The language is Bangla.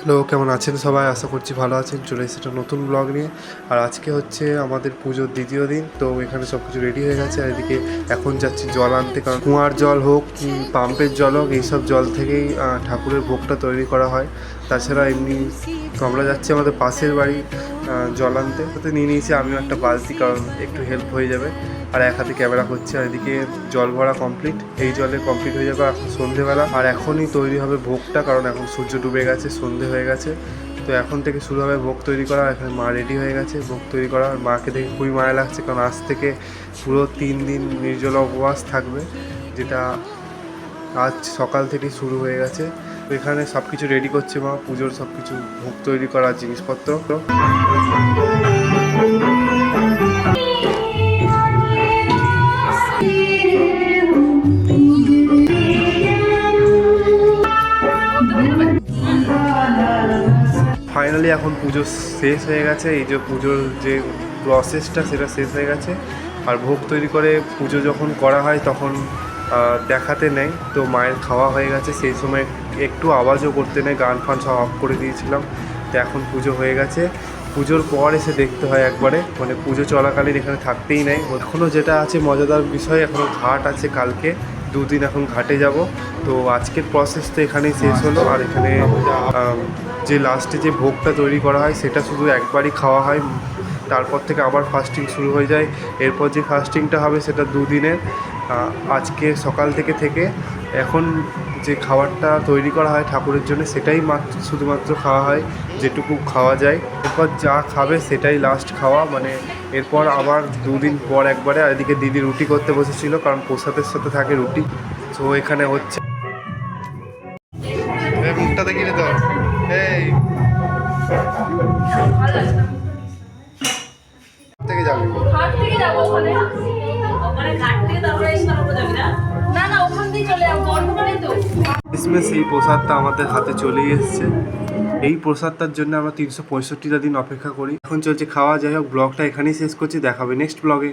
হ্যালো, কেমন আছেন সবাই? আশা করছি ভালো আছেন। চলে এসেছি একটা নতুন ব্লগ নিয়ে। আর আজকে হচ্ছে আমাদের পুজোর দ্বিতীয় দিন। তো এখানে সব কিছু রেডি হয়ে গেছে। আর এদিকে এখন যাচ্ছি জল আনতে, কারণ কুয়ার জল হোক কি পাম্পের জল হোক, এইসব জল থেকেই ঠাকুরের ভোগটা তৈরি করা হয়। তাছাড়া এমনি তো আমরা যাচ্ছি আমাদের পাশের বাড়ি জল আনতে। তাতে নিয়ে নিয়েছি আমিও একটা বালতি, কারণ একটু হেল্প হয়ে যাবে। আর এক হাতে ক্যামেরা করছে। আর এদিকে জল ভরা কমপ্লিট, এই জলে কমপ্লিট হয়ে যাবে এখন সন্ধেবেলা। আর এখনই তৈরি হবে ভোগটা, কারণ এখন সূর্য ডুবে গেছে, সন্ধে হয়ে গেছে। তো এখন থেকে শুরু হবে ভোগ তৈরি করা। এখানে মা রেডি হয়ে গেছে ভোগ তৈরি করা। আর মাকে দেখে খুবই মায়া লাগছে, কারণ আজ থেকে পুরো 3 দিন নির্জলা উপবাস থাকবে, যেটা আজ সকাল থেকে শুরু হয়ে গেছে। তো এখানে সব কিছু রেডি করছে মা, পুজোর সব কিছু ভোগ তৈরি করার জিনিসপত্র। ফাইনালি এখন পুজো শেষ হয়ে গেছে। এই যে পুজোর যে প্রসেসটা সেটা শেষ হয়ে গেছে। আর ভোগ তৈরি করে পুজো যখন করা হয় তখন দেখাতে নেই। তো মায়ের খাওয়া হয়ে গেছে, সেই সময় একটু আওয়াজও করতে নেই, গান ফান সব অফ করে দিয়েছিলাম। তো এখন পুজো হয়ে গেছে। পুজোর পর এসে দেখতে হয় একবারে, মানে পুজো চলাকালীন এখানে থাকতেই নেই। এখনও যেটা আছে মজাদার বিষয়, এখনও ঘাট আছে, কালকে 2 দিন এখন ঘাটে যাব। তো আজকের প্রসেস তো এখানেই শেষ হলো। আর এখানে যে লাস্টে যে ভোগটা তৈরি করা হয় সেটা শুধু একবারই খাওয়া হয়, তারপর থেকে আবার ফাস্টিং শুরু হয়ে যায়। এরপর যে ফাস্টিংটা হবে সেটা 2 দিনের। আজকে সকাল থেকে এখন যে খাবারটা তৈরি করা হয় ঠাকুরের জন্য সেটাই শুধুমাত্র খাওয়া হয়, যেটুকু খাওয়া যায়। এরপর যা খাবে সেটাই লাস্ট খাওয়া, মানে এরপর আবার 2 দিন পর একবারে। আর এদিকে দিদি রুটি করতে বসেছিল, কারণ প্রসাদের সাথে থাকে রুটি। তো এখানে হচ্ছে মুখটা দেখিয়ে তো এই থেকে যাবে ঘাট থেকে যাবো ওখানে ঘাট থেকে তারপরে যাবি না ওখান দিয়ে চলে যাবো বর্ধমানে তো। ক্রিসমাস এই প্রসাদটা আমাদের হাতে চলেই এসছে। এই প্রসাদটার জন্য আমরা 365টা দিন অপেক্ষা করি। এখন চলছে খাওয়া। যাই হোক, ব্লগটা এখানেই শেষ করছি, দেখাবে নেক্সট ব্লগে।